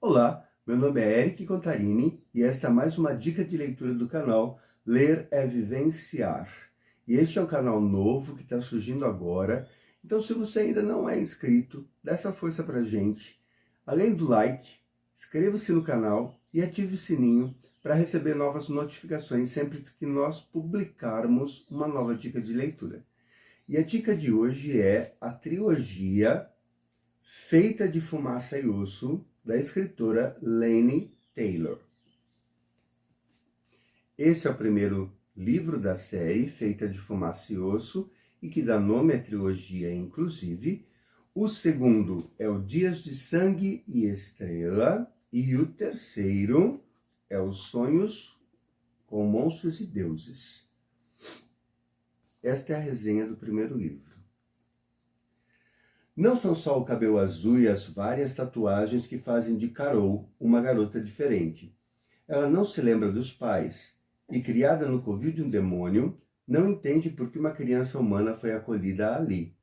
Olá, meu nome é Eric Contarini e esta é mais uma dica de leitura do canal Ler é Vivenciar. E este é um canal novo que está surgindo agora, então se você ainda não é inscrito, dá essa força pra gente. Além do like, inscreva-se no canal e ative o sininho para receber novas notificações sempre que nós publicarmos uma nova dica de leitura. E a dica de hoje é a trilogia Feita de Fumaça e Osso, da escritora Laini Taylor. Esse é o primeiro livro da série, Feita de Fumaça e Osso, e que dá nome à trilogia, inclusive. O segundo é o Dias de Sangue e Estrela, e o terceiro é Os Sonhos com Monstros e Deuses. Esta é a resenha do primeiro livro. Não são só o cabelo azul e as várias tatuagens que fazem de Carol uma garota diferente. Ela não se lembra dos pais e, criada no covil de um demônio, não entende por que uma criança humana foi acolhida ali.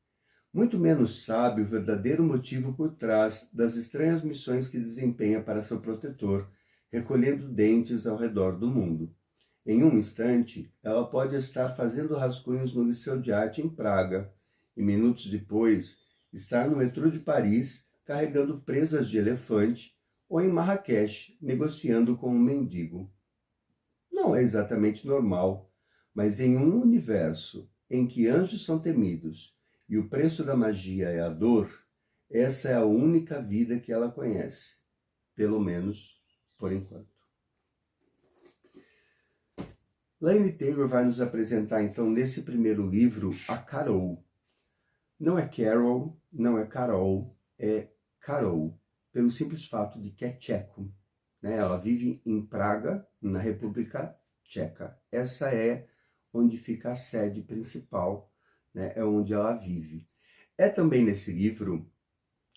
Muito menos sabe o verdadeiro motivo por trás das estranhas missões que desempenha para seu protetor, recolhendo dentes ao redor do mundo. Em um instante, ela pode estar fazendo rascunhos no Liceu de Arte em Praga, e minutos depois estar no metrô de Paris carregando presas de elefante ou em Marrakech negociando com um mendigo. Não é exatamente normal, mas em um universo em que anjos são temidos e o preço da magia é a dor, essa é a única vida que ela conhece, pelo menos por enquanto. Laini Taylor vai nos apresentar então nesse primeiro livro a Carol. Não é Carol, não é Carol, é Carol, pelo simples fato de que é tcheco. Né? Ela vive em Praga, na República Tcheca. Essa é onde fica a sede principal, né? É onde ela vive. É também nesse livro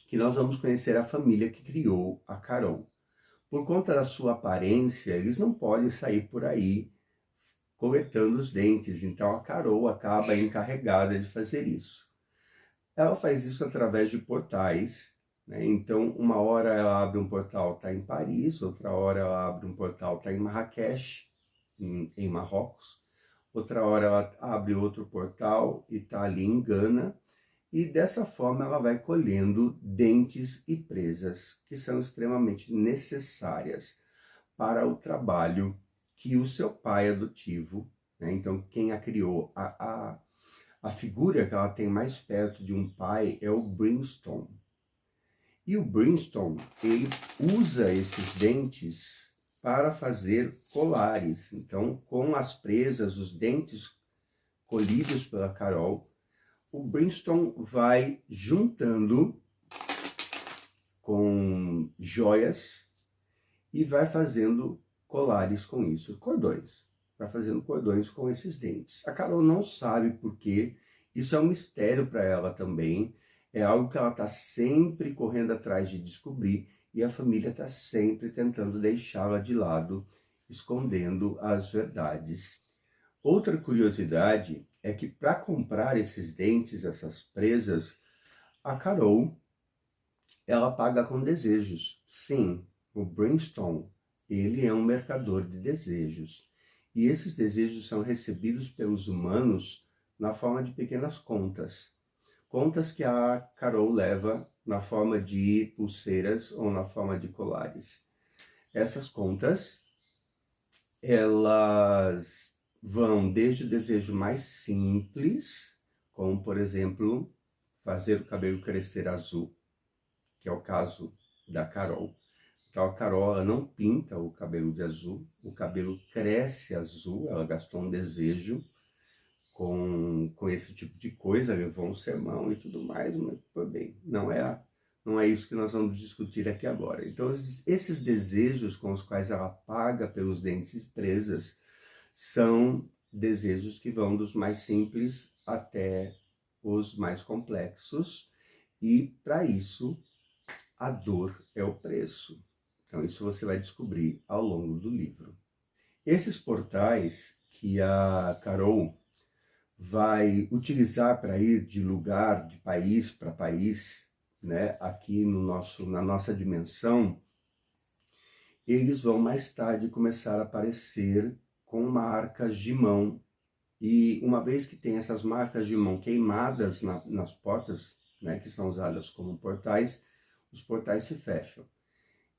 que nós vamos conhecer a família que criou a Carol. Por conta da sua aparência, eles não podem sair por aí coletando os dentes, então a Carol acaba encarregada de fazer isso. Ela faz isso através de portais, né? Então, uma hora ela abre um portal, está em Paris, outra hora ela abre um portal, está em Marrakech, em Marrocos, outra hora ela abre outro portal e está ali em Gana, e dessa forma ela vai colhendo dentes e presas, que são extremamente necessárias para o trabalho que o seu pai adotivo, né? Então quem a criou, a figura que ela tem mais perto de um pai é o Brimstone. E o Brimstone, ele usa esses dentes para fazer colares. Então, com as presas, os dentes colhidos pela Carol, o Brimstone vai juntando com joias e vai fazendo colares com isso, cordões. Vai fazendo cordões com esses dentes. A Carol não sabe por quê, isso é um mistério para ela também, é algo que ela está sempre correndo atrás de descobrir e a família está sempre tentando deixá-la de lado, escondendo as verdades. Outra curiosidade é que para comprar esses dentes, essas presas, a Carol, ela paga com desejos. Sim, o Brimstone, ele é um mercador de desejos. E esses desejos são recebidos pelos humanos na forma de pequenas contas. Contas que a Carol leva na forma de pulseiras ou na forma de colares. Essas contas, elas vão desde o desejo mais simples, como, por exemplo, fazer o cabelo crescer azul, que é o caso da Carol. Então, a Carol, ela não pinta o cabelo de azul, o cabelo cresce azul, ela gastou um desejo com esse tipo de coisa, levou um sermão e tudo mais, mas, pô, bem, não é isso que nós vamos discutir aqui agora. Então, esses desejos com os quais ela paga pelos dentes presas são desejos que vão dos mais simples até os mais complexos, e para isso, a dor é o preço. Então, isso você vai descobrir ao longo do livro. Esses portais que a Carol vai utilizar para ir de lugar, de país para país, né, aqui na nossa dimensão, eles vão mais tarde começar a aparecer com marcas de mão. E uma vez que tem essas marcas de mão queimadas nas portas, né, que são usadas como portais, os portais se fecham.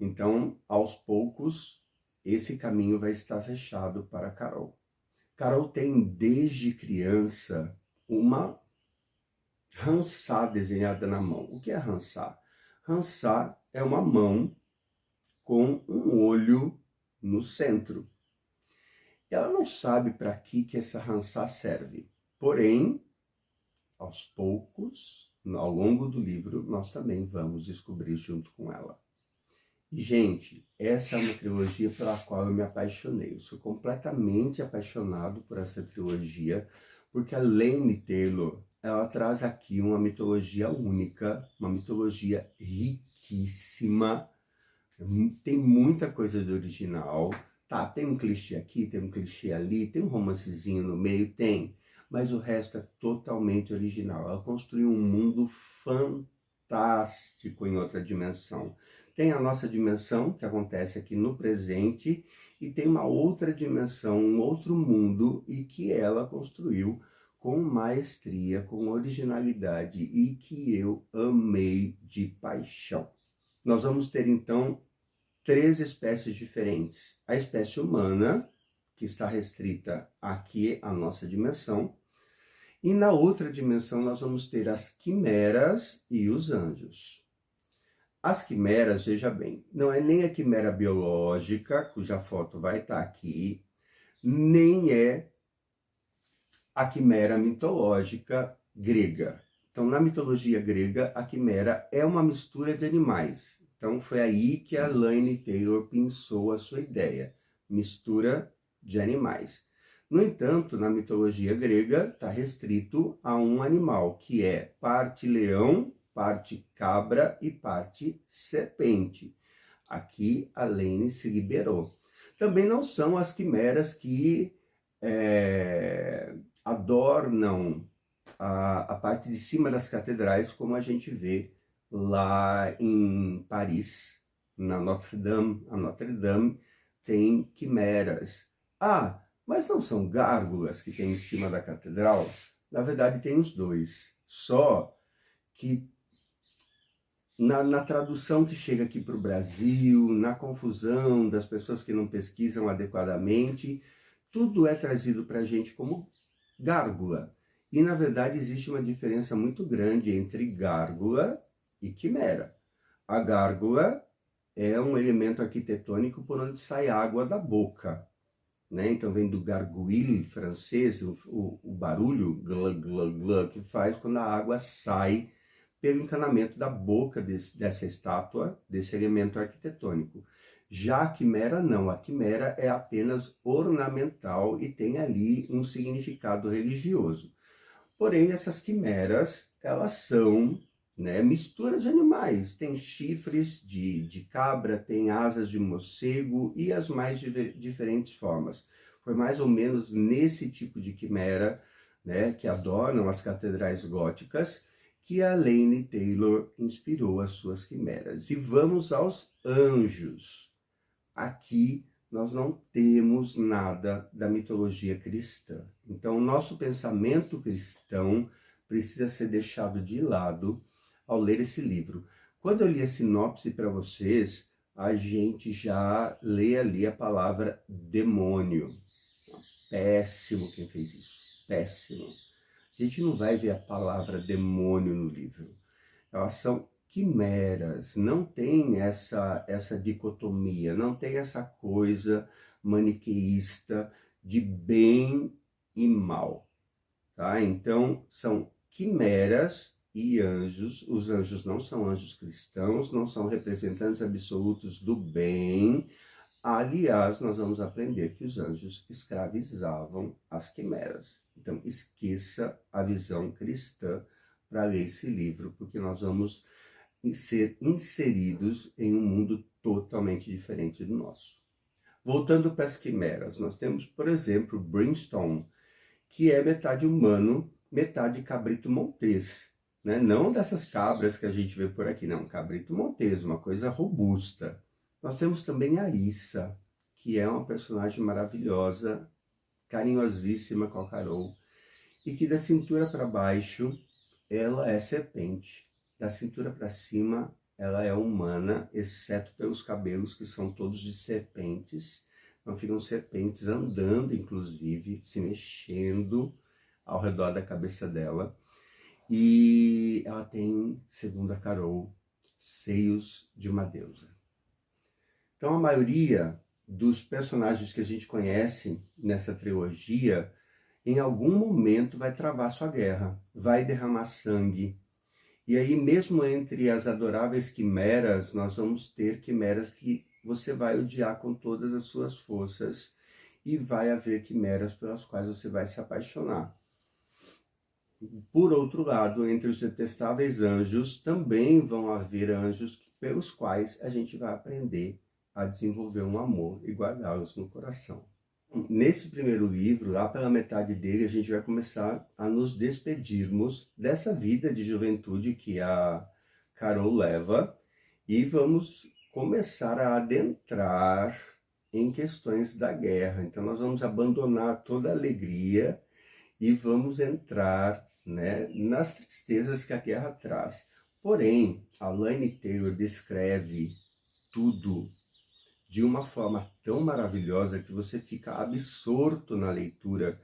Então, aos poucos, esse caminho vai estar fechado para Carol. Carol tem, desde criança, uma Hansá desenhada na mão. O que é Hansá? Hansá é uma mão com um olho no centro. Ela não sabe para que essa Hansá serve. Porém, aos poucos, ao longo do livro, nós também vamos descobrir junto com ela. E, gente, essa é uma trilogia pela qual eu me apaixonei. Eu sou completamente apaixonado por essa trilogia, porque a Laini Taylor, ela traz aqui uma mitologia única, uma mitologia riquíssima, tem muita coisa do original, tá? Tem um clichê aqui, tem um clichê ali, tem um romancezinho no meio, tem, mas o resto é totalmente original. Ela construiu um mundo fantástico em outra dimensão. Tem a nossa dimensão, que acontece aqui no presente, e tem uma outra dimensão, um outro mundo, e que ela construiu com maestria, com originalidade, e que eu amei de paixão. Nós vamos ter, então, 3 espécies diferentes. A espécie humana, que está restrita aqui à nossa dimensão, e na outra dimensão nós vamos ter as quimeras e os anjos. As quimeras, veja bem, não é nem a quimera biológica, cuja foto vai estar aqui, nem é a quimera mitológica grega. Então, na mitologia grega, a quimera é uma mistura de animais. Então, foi aí que a Laini Taylor pensou a sua ideia, mistura de animais. No entanto, na mitologia grega, está restrito a um animal, que é parte leão, parte cabra e parte serpente. Aqui, a Laini se liberou. Também não são as quimeras que adornam a parte de cima das catedrais, como a gente vê lá em Paris, na Notre-Dame. A Notre-Dame tem quimeras. Ah, mas não são gárgulas que tem em cima da catedral? Na verdade, tem os dois. Só que na tradução que chega aqui para o Brasil, na confusão das pessoas que não pesquisam adequadamente, tudo é trazido para a gente como gárgula. E, na verdade, existe uma diferença muito grande entre gárgula e quimera. A gárgula é um elemento arquitetônico por onde sai água da boca, né? Então, vem do gargouille francês, o barulho glug, glug, glug, que faz quando a água sai pelo encanamento da boca dessa estátua, desse elemento arquitetônico. Já a quimera não, a quimera é apenas ornamental e tem ali um significado religioso. Porém, essas quimeras, elas são, né, misturas de animais. Tem chifres de cabra, tem asas de morcego e as mais diferentes formas. Foi mais ou menos nesse tipo de quimera, né, que adornam as catedrais góticas, que a Laini Taylor inspirou as suas quimeras. E vamos aos anjos. Aqui nós não temos nada da mitologia cristã. Então, o nosso pensamento cristão precisa ser deixado de lado ao ler esse livro. Quando eu li a sinopse para vocês, a gente já lê ali a palavra demônio. Péssimo quem fez isso, péssimo. A gente não vai ver a palavra demônio no livro. Elas são quimeras, não tem essa dicotomia, não tem essa coisa maniqueísta de bem e mal, tá? Então, são quimeras e anjos. Os anjos não são anjos cristãos, não são representantes absolutos do bem. Aliás, nós vamos aprender que os anjos escravizavam as quimeras. Então, esqueça a visão cristã para ler esse livro, porque nós vamos ser inseridos em um mundo totalmente diferente do nosso. Voltando para as quimeras, nós temos, por exemplo, Brimstone, que é metade humano, metade cabrito montês, né? Não dessas cabras que a gente vê por aqui, não, cabrito montês, uma coisa robusta. Nós temos também a Issa, que é uma personagem maravilhosa, carinhosíssima com a Carol, e que da cintura para baixo ela é serpente, da cintura para cima ela é humana, exceto pelos cabelos que são todos de serpentes. Então ficam serpentes andando, inclusive, se mexendo ao redor da cabeça dela. E ela tem, segundo a Carol, seios de uma deusa. Então a maioria dos personagens que a gente conhece nessa trilogia, em algum momento vai travar sua guerra, vai derramar sangue. E aí mesmo entre as adoráveis quimeras, nós vamos ter quimeras que você vai odiar com todas as suas forças, e vai haver quimeras pelas quais você vai se apaixonar. Por outro lado, entre os detestáveis anjos, também vão haver anjos pelos quais a gente vai aprender a desenvolver um amor e guardá-los no coração. Nesse primeiro livro, lá pela metade dele, a gente vai começar a nos despedirmos dessa vida de juventude que a Carol leva, e vamos começar a adentrar em questões da guerra. Então nós vamos abandonar toda a alegria e vamos entrar, né, nas tristezas que a guerra traz. Porém, a Laini Taylor descreve tudo de uma forma tão maravilhosa que você fica absorto na leitura.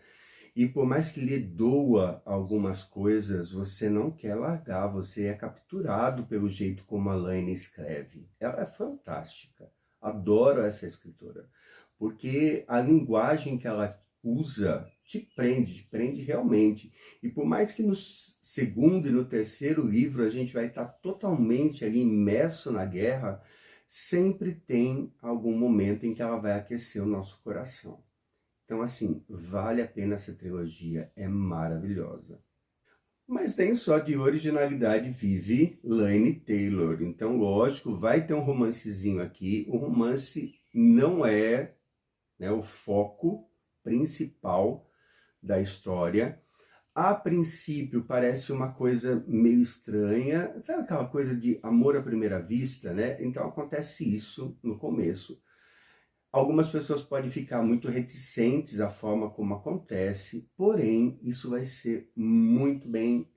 E por mais que lhe doa algumas coisas, você não quer largar, você é capturado pelo jeito como a Laini escreve. Ela é fantástica, adoro essa escritora, porque a linguagem que ela usa te prende realmente. E por mais que no segundo e no terceiro livro a gente vai estar totalmente ali imerso na guerra, sempre tem algum momento em que ela vai aquecer o nosso coração. Então, assim, vale a pena essa trilogia, é maravilhosa. Mas nem só de originalidade vive Laini Taylor. Então, lógico, vai ter um romancezinho aqui. O romance não é, né, o foco principal da história. A princípio parece uma coisa meio estranha, sabe aquela coisa de amor à primeira vista, né? Então acontece isso no começo. Algumas pessoas podem ficar muito reticentes à forma como acontece, porém isso vai ser muito bem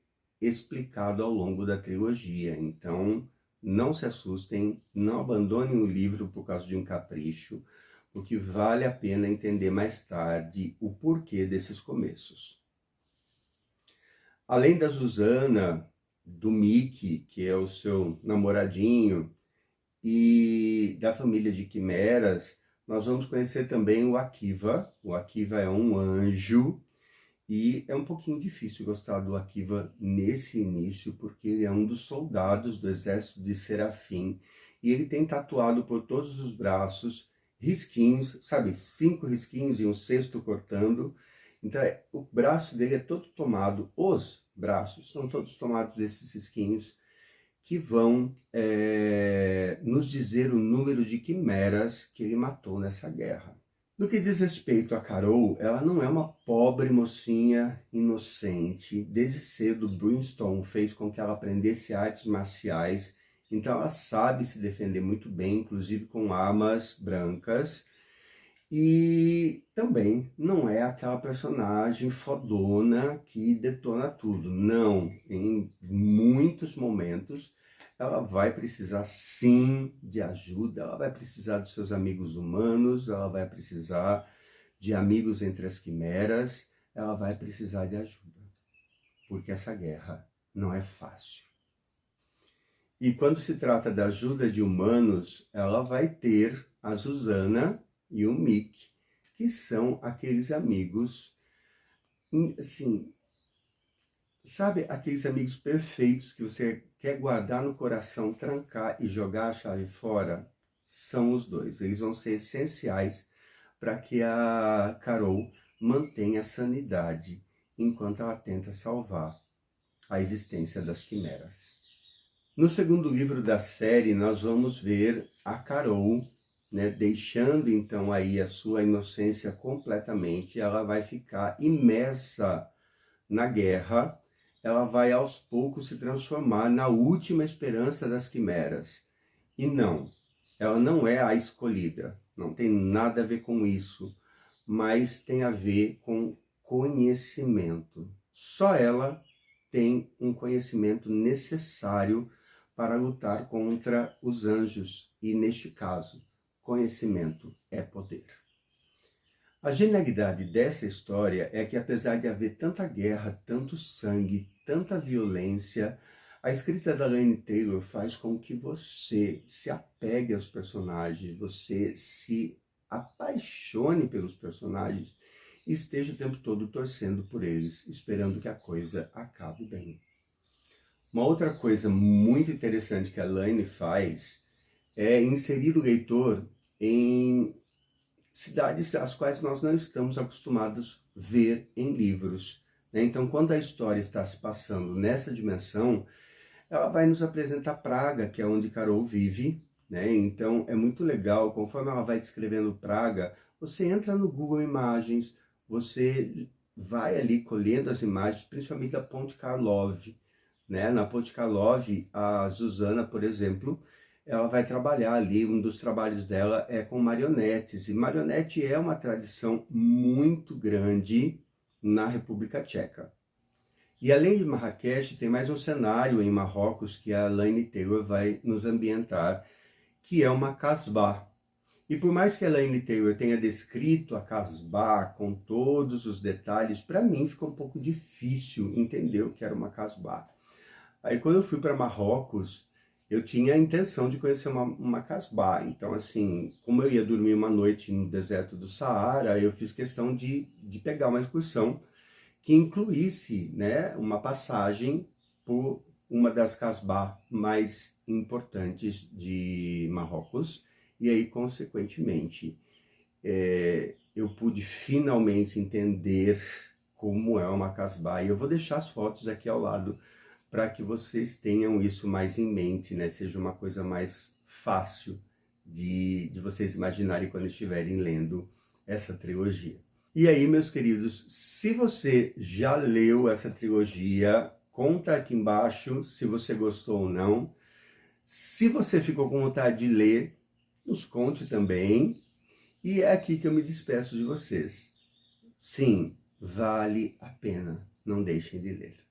explicado ao longo da trilogia. Então não se assustem, não abandonem o livro por causa de um capricho, porque vale a pena entender mais tarde o porquê desses começos. Além da Susana, do Mickey, que é o seu namoradinho, e da família de quimeras, nós vamos conhecer também o Akiva. O Akiva é um anjo, e é um pouquinho difícil gostar do Akiva nesse início, porque ele é um dos soldados do exército de Serafim, e ele tem tatuado por todos os braços risquinhos, sabe, 5 risquinhos e um sexto cortando. Então, o braço dele é todo tomado, os braços são todos tomados desses risquinhos que vão nos dizer o número de quimeras que ele matou nessa guerra. No que diz respeito a Carol, ela não é uma pobre mocinha inocente. Desde cedo, Brimstone fez com que ela aprendesse artes marciais, então ela sabe se defender muito bem, inclusive com armas brancas. E também não é aquela personagem fodona que detona tudo. Não, em muitos momentos ela vai precisar sim de ajuda, ela vai precisar dos seus amigos humanos, ela vai precisar de amigos entre as quimeras, ela vai precisar de ajuda, porque essa guerra não é fácil. E quando se trata da ajuda de humanos, ela vai ter a Susana e o Mick, que são aqueles amigos, assim, sabe aqueles amigos perfeitos que você quer guardar no coração, trancar e jogar a chave fora? São os dois. Eles vão ser essenciais para que a Carol mantenha a sanidade enquanto ela tenta salvar a existência das quimeras. No segundo livro da série, nós vamos ver a Carol, né, deixando então aí a sua inocência completamente. Ela vai ficar imersa na guerra, ela vai aos poucos se transformar na última esperança das quimeras. E não, ela não é a escolhida, não tem nada a ver com isso, mas tem a ver com conhecimento. Só ela tem um conhecimento necessário para lutar contra os anjos, e neste caso, conhecimento é poder. A genialidade dessa história é que, apesar de haver tanta guerra, tanto sangue, tanta violência, a escrita da Laini Taylor faz com que você se apegue aos personagens, você se apaixone pelos personagens e esteja o tempo todo torcendo por eles, esperando que a coisa acabe bem. Uma outra coisa muito interessante que a Laini faz é inserir o leitor em cidades às quais nós não estamos acostumados a ver em livros, né? Então, quando a história está se passando nessa dimensão, ela vai nos apresentar Praga, que é onde Carol vive, né? Então, é muito legal, conforme ela vai descrevendo Praga, você entra no Google Imagens, você vai ali colhendo as imagens, principalmente da Ponte Karlov, né? Na Ponte Karlov, a Zuzana, por exemplo, ela vai trabalhar ali, um dos trabalhos dela é com marionetes, e marionete é uma tradição muito grande na República Tcheca. E além de Marrakech, tem mais um cenário em Marrocos que a Laini Taylor vai nos ambientar, que é uma Casbah. E por mais que a Laini Taylor tenha descrito a Casbah com todos os detalhes, para mim ficou um pouco difícil entender o que era uma Casbah. Aí quando eu fui para Marrocos, eu tinha a intenção de conhecer uma Casbah. Então, assim, como eu ia dormir uma noite no deserto do Saara, eu fiz questão de pegar uma excursão que incluísse, né, uma passagem por uma das Casbah mais importantes de Marrocos. E aí, consequentemente, eu pude finalmente entender como é uma Casbah. E eu vou deixar as fotos aqui ao lado para que vocês tenham isso mais em mente, né? Seja uma coisa mais fácil de vocês imaginarem quando estiverem lendo essa trilogia. E aí, meus queridos, se você já leu essa trilogia, conta aqui embaixo se você gostou ou não. Se você ficou com vontade de ler, nos conte também. E é aqui que eu me despeço de vocês. Sim, vale a pena. Não deixem de ler.